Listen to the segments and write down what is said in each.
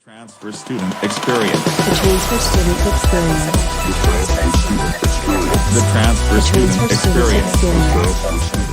Transfer student experience. The transfer student experience. The transfer student experience.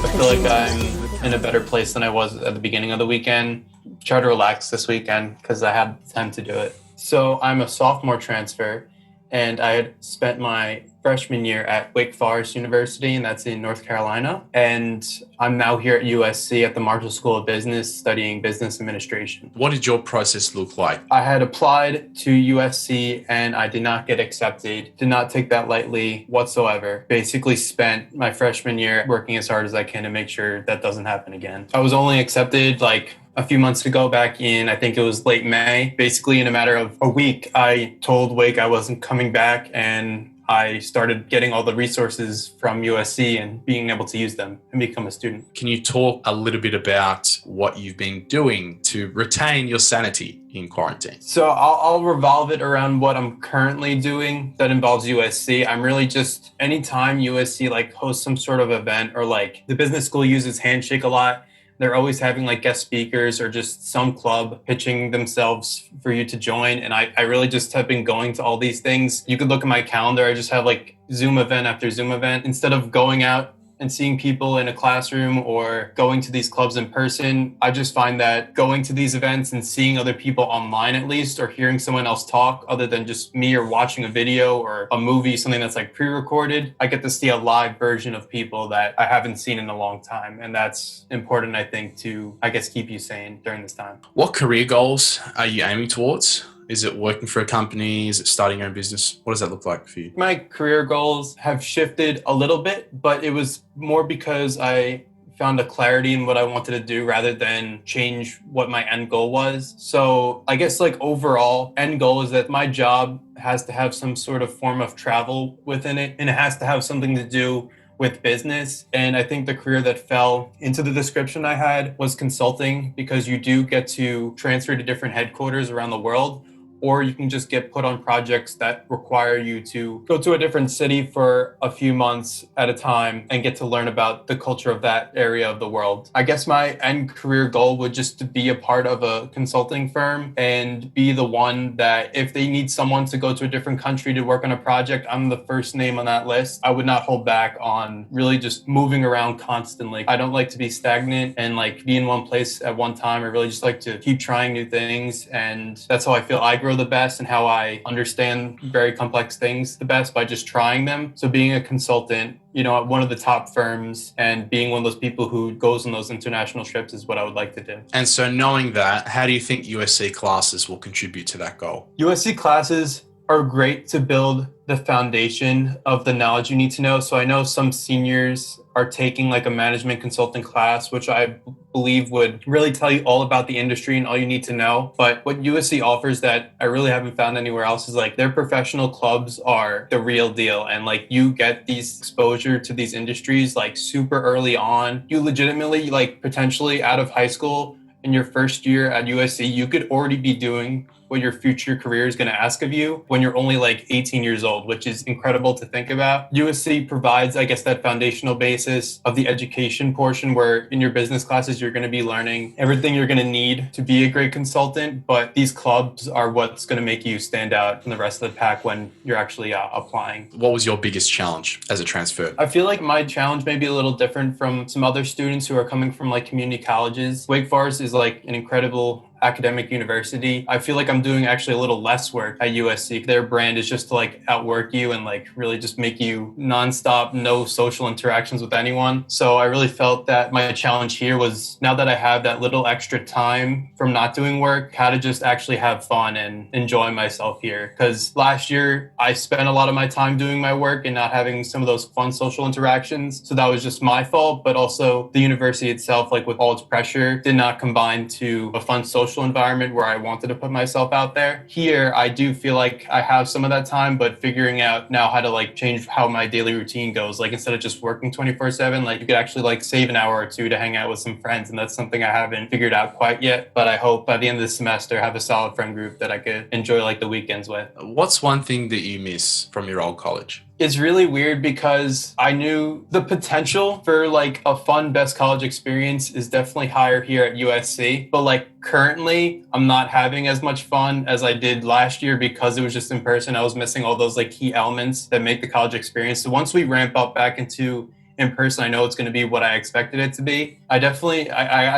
I feel like I'm in a better place than I was at the beginning of the weekend. Try to relax this weekend because I had time to do it. So I'm a sophomore transfer, and I had spent my freshman year at Wake Forest University, and that's in North Carolina. And I'm now here at USC at the Marshall School of Business studying business administration. What did your process look like? I had applied to USC and I did not get accepted. Did not take that lightly whatsoever. Basically spent my freshman year working as hard as I can to make sure that doesn't happen again. I was only accepted like a few months ago, back in, I think it was late May. Basically in a matter of a week, I told Wake I wasn't coming back, and I started getting all the resources from USC and being able to use them and become a student. Can you talk a little bit about what you've been doing to retain your sanity in quarantine? So I'll revolve it around what I'm currently doing that involves USC. I'm really just, anytime USC like hosts some sort of event, or like the business school uses Handshake a lot, they're always having like guest speakers or just some club pitching themselves for you to join. And I really just have been going to all these things. You could look at my calendar. I just have like Zoom event after Zoom event. Instead of going out and seeing people in a classroom or going to these clubs in person, I just find that going to these events and seeing other people online at least, or hearing someone else talk other than just me, or watching a video or a movie, something that's like pre-recorded, I get to see a live version of people that I haven't seen in a long time. And that's important, I think, to, I guess, keep you sane during this time. What career goals are you aiming towards? Is it working for a company? Is it starting your own business? What does that look like for you? My career goals have shifted a little bit, but it was more because I found a clarity in what I wanted to do rather than change what my end goal was. So I guess like overall end goal is that my job has to have some sort of form of travel within it, and it has to have something to do with business. And I think the career that fell into the description I had was consulting, because you do get to transfer to different headquarters around the world, or you can just get put on projects that require you to go to a different city for a few months at a time and get to learn about the culture of that area of the world. I guess my end career goal would just to be a part of a consulting firm and be the one that if they need someone to go to a different country to work on a project, I'm the first name on that list. I would not hold back on really just moving around constantly. I don't like to be stagnant and like be in one place at one time. I really just like to keep trying new things, and that's how I feel I grow the best and how I understand very complex things the best, by just trying them. So being a consultant, you know, at one of the top firms and being one of those people who goes on those international trips is what I would like to do. And so knowing that, how do you think USC classes will contribute to that goal? USC classes are great to build the foundation of the knowledge you need to know. So I know some seniors are taking like a management consulting class, which I believe would really tell you all about the industry and all you need to know. But what USC offers that I really haven't found anywhere else is like their professional clubs are the real deal. And like you get these exposure to these industries like super early on. You legitimately like potentially out of high school in your first year at USC, you could already be doing what your future career is going to ask of you when you're only like 18 years old, which is incredible to think about. USC provides, I guess, that foundational basis of the education portion, where in your business classes, you're going to be learning everything you're going to need to be a great consultant. But these clubs are what's going to make you stand out from the rest of the pack when you're actually applying. What was your biggest challenge as a transfer? I feel like my challenge may be a little different from some other students who are coming from like community colleges. Wake Forest is like an incredible academic university. I feel like I'm doing actually a little less work at USC. Their brand is just to like outwork you and like really just make you nonstop, no social interactions with anyone. So I really felt that my challenge here was, now that I have that little extra time from not doing work, how to just actually have fun and enjoy myself here. Because last year I spent a lot of my time doing my work and not having some of those fun social interactions. So that was just my fault, but also the university itself, like with all its pressure, did not combine to a fun social environment where I wanted to put myself out there. Here, I do feel like I have some of that time, but figuring out now how to like change how my daily routine goes. Like instead of just working 24/7, like you could actually like save an hour or two to hang out with some friends. And that's something I haven't figured out quite yet. But I hope by the end of the semester, have a solid friend group that I could enjoy like the weekends with. What's one thing that you miss from your old college? It's really weird because I knew the potential for like a fun best college experience is definitely higher here at USC, but like currently I'm not having as much fun as I did last year because it was just in person. I was missing all those like key elements that make the college experience. So once we ramp up back into in person, I know it's going to be what I expected it to be. I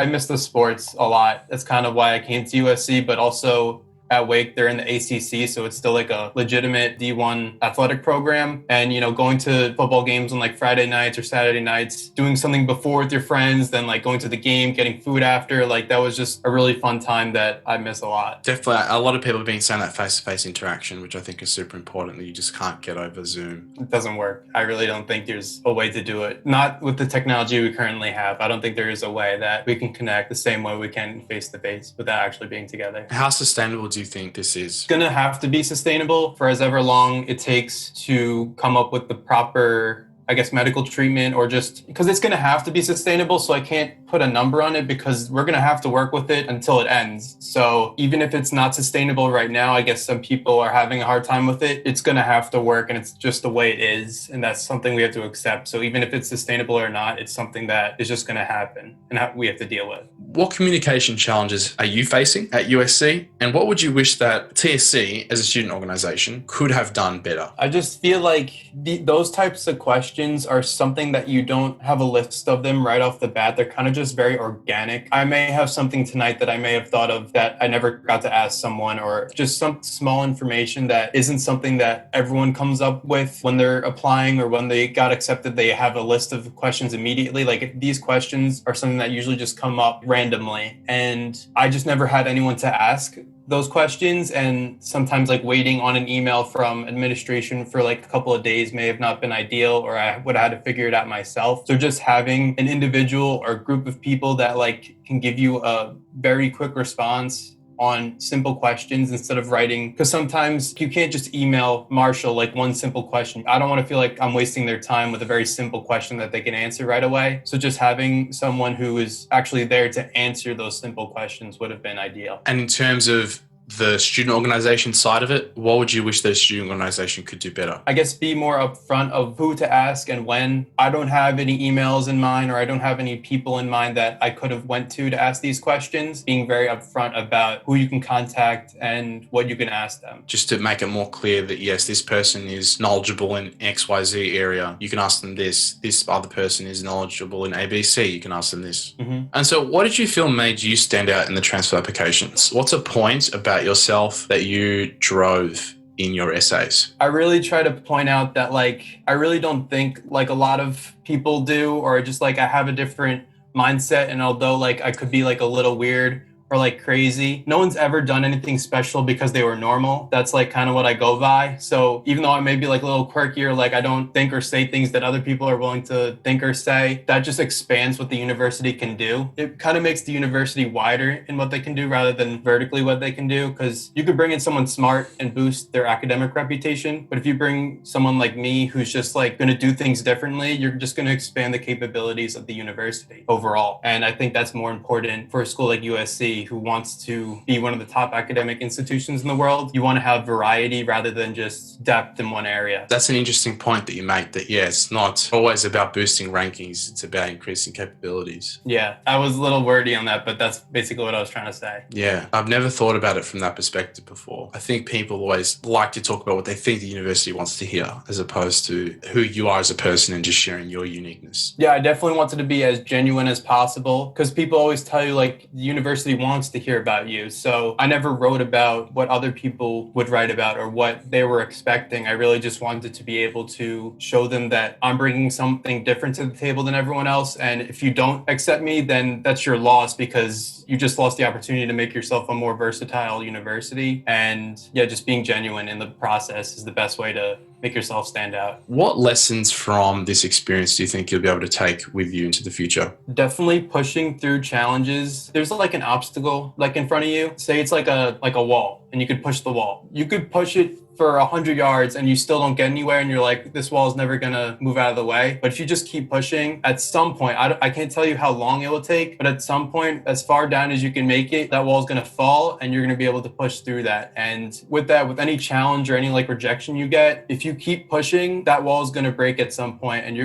miss the sports a lot. That's kind of why I came to USC, but also at Wake, they're in the ACC, so it's still like a legitimate D1 athletic program. And, you know, going to football games on like Friday nights or Saturday nights, doing something before with your friends, then like going to the game, getting food after, like that was just a really fun time that I miss a lot. Definitely. A lot of people have been saying that face-to-face interaction, which I think is super important, that you just can't get over Zoom. It doesn't work. I really don't think there's a way to do it. Not with the technology we currently have. I don't think there is a way that we can connect the same way we can face-to-face without actually being together. How sustainable do you think this is? It's going to have to be sustainable for as ever long it takes to come up with the proper, I guess, medical treatment, or just because it's going to have to be sustainable. So I can't put a number on it because we're going to have to work with it until it ends. So even if it's not sustainable right now, I guess some people are having a hard time with it. It's going to have to work, and it's just the way it is. And that's something we have to accept. So even if it's sustainable or not, it's something that is just going to happen and we have to deal with. What communication challenges are you facing at USC? And what would you wish that TSC as a student organization could have done better? I just feel like those types of questions are something that you don't have a list of them right off the bat. They're kind of just very organic. I may have something tonight that I may have thought of that I never got to ask someone, or just some small information that isn't something that everyone comes up with when they're applying, or when they got accepted, they have a list of questions immediately. Like these questions are something that usually just come up randomly, and I just never had anyone to ask those questions. And sometimes like waiting on an email from administration for like a couple of days may have not been ideal, or I would have had to figure it out myself. So just having an individual or group of people that like can give you a very quick response on simple questions instead of writing, because sometimes you can't just email Marshall like one simple question. I don't want to feel like I'm wasting their time with a very simple question that they can answer right away. So just having someone who is actually there to answer those simple questions would have been ideal. And in terms of the student organization side of it, what would you wish the student organization could do better? I guess be more upfront of who to ask and when. I don't have any emails in mind, or I don't have any people in mind that I could have went to ask these questions. Being very upfront about who you can contact and what you can ask them. Just to make it more clear that yes, this person is knowledgeable in XYZ area, you can ask them this. This other person is knowledgeable in ABC, you can ask them this. Mm-hmm. And so what did you feel made you stand out in the transfer applications? What's a point about yourself that you drove in your essays? I really try to point out that like I really don't think like a lot of people do, or just like I have a different mindset, and although like I could be like a little weird or like crazy, no one's ever done anything special because they were normal. That's like kind of what I go by. So even though I may be like a little quirky, or like I don't think or say things that other people are willing to think or say, that just expands what the university can do. It kind of makes the university wider in what they can do rather than vertically what they can do, because you could bring in someone smart and boost their academic reputation, but if you bring someone like me who's just like going to do things differently, you're just going to expand the capabilities of the university overall. And I think that's more important for a school like USC, who wants to be one of the top academic institutions in the world. You want to have variety rather than just depth in one area. That's an interesting point that you make, that yeah, it's not always about boosting rankings, it's about increasing capabilities. Yeah, I was a little wordy on that, but that's basically what I was trying to say. Yeah, I've never thought about it from that perspective before. I think people always like to talk about what they think the university wants to hear, as opposed to who you are as a person and just sharing your uniqueness. Yeah, I definitely wanted to be as genuine as possible, because people always tell you like the university wants to hear about you. So I never wrote about what other people would write about or what they were expecting. I really just wanted to be able to show them that I'm bringing something different to the table than everyone else. And if you don't accept me, then that's your loss, because you just lost the opportunity to make yourself a more versatile university. And yeah, just being genuine in the process is the best way to make yourself stand out. What lessons from this experience do you think you'll be able to take with you into the future? Definitely pushing through challenges. There's like an obstacle like in front of you. Say it's like a wall and you could push the wall. You could push it for 100 yards and you still don't get anywhere, and you're like, this wall is never gonna move out of the way. But if you just keep pushing, at some point, I can't tell you how long it will take, but at some point, as far down as you can make it, that wall is gonna fall and you're gonna be able to push through that. And with that, with any challenge or any like rejection you get, if you keep pushing, that wall is gonna break at some point, and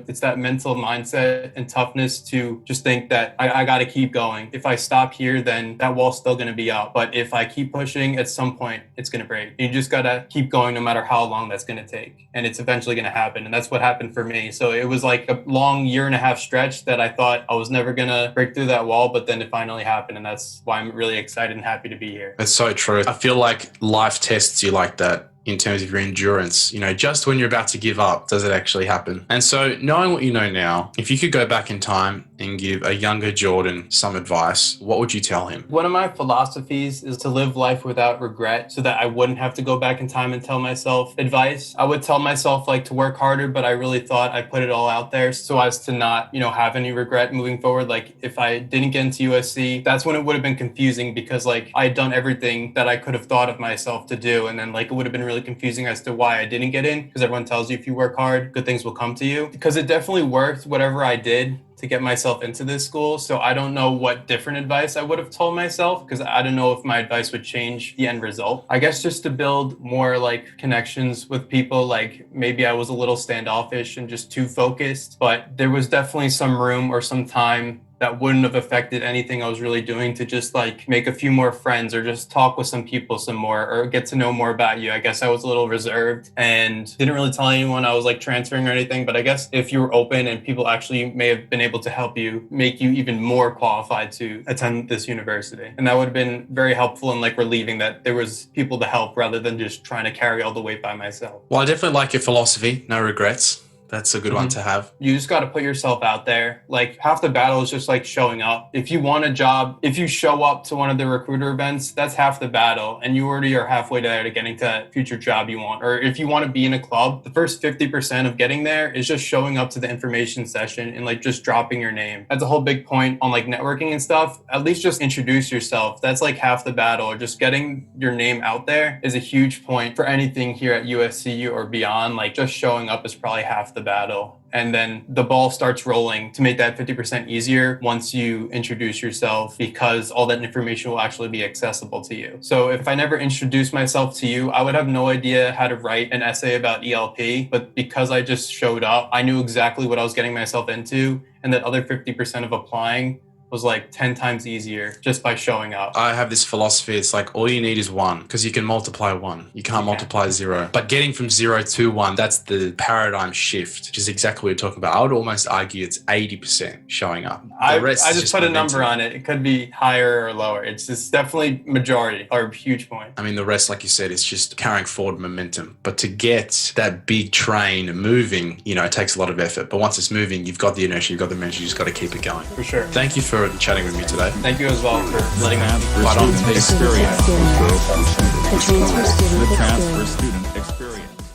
it's that mental mindset and toughness to just think that I gotta keep going. If I stop here, then that wall's still gonna be up. But if I keep pushing, at some point, it's gonna break. You just gotta keep going no matter how long that's going to take, and it's eventually going to happen. And that's what happened for me. So it was like a long 1.5 year stretch that I thought I was never going to break through that wall, but then it finally happened, and that's why I'm really excited and happy to be here. That's so true. I feel like life tests you like that in terms of your endurance. You know, just when you're about to give up, does it actually happen? And so knowing what you know now, if you could go back in time and give a younger Jordan some advice, what would you tell him? One of my philosophies is to live life without regret, so that I wouldn't have to go back in time and tell myself advice. I would tell myself like to work harder, but I really thought I put it all out there so as to not, have any regret moving forward. Like if I didn't get into USC, that's when it would have been confusing, because like I had done everything that I could have thought of myself to do. And then like it would have been really confusing as to why I didn't get in, because everyone tells you if you work hard, good things will come to you. Because it definitely worked, whatever I did to get myself into this school. So I don't know what different advice I would have told myself, because I don't know if my advice would change the end result. I guess just to build more like connections with people. Like maybe I was a little standoffish and just too focused, but there was definitely some room or some time that wouldn't have affected anything I was really doing to just like make a few more friends, or just talk with some people some more, or get to know more about you. I guess I was a little reserved and didn't really tell anyone I was like transferring or anything. But I guess if you were open and people actually may have been able to help you, make you even more qualified to attend this university. And that would have been very helpful and like relieving that there was people to help rather than just trying to carry all the weight by myself. Well, I definitely like your philosophy. No regrets. That's a good one to have. You just got to put yourself out there. Like half the battle is just like showing up. If you want a job, if you show up to one of the recruiter events, that's half the battle. And you already are halfway there to getting to that future job you want. Or if you want to be in a club, the first 50% of getting there is just showing up to the information session and like just dropping your name. That's a whole big point on like networking and stuff. At least just introduce yourself. That's like half the battle. Or just getting your name out there is a huge point for anything here at USC or beyond. Like just showing up is probably half the battle. And then the ball starts rolling to make that 50% easier once you introduce yourself, because all that information will actually be accessible to you. So if I never introduced myself to you, I would have no idea how to write an essay about ELP. But because I just showed up, I knew exactly what I was getting myself into. And that other 50% of applying was like 10 times easier just by showing up. I have this philosophy. It's like all you need is one, because you can multiply one. You can't multiply zero. But getting from 0 to 1, that's the paradigm shift, which is exactly what you're talking about. I would almost argue it's 80% showing up. I just put a number on it. It could be higher or lower. It's just definitely majority or a huge point. I mean, the rest, like you said, is just carrying forward momentum. But to get that big train moving, it takes a lot of effort. But once it's moving, you've got the inertia, you've got the momentum, you just got to keep it going. For sure. Thank you for chatting with me today. Thank you as well for letting me. Transfer student experience. The transfer student The transfer experience. student experience.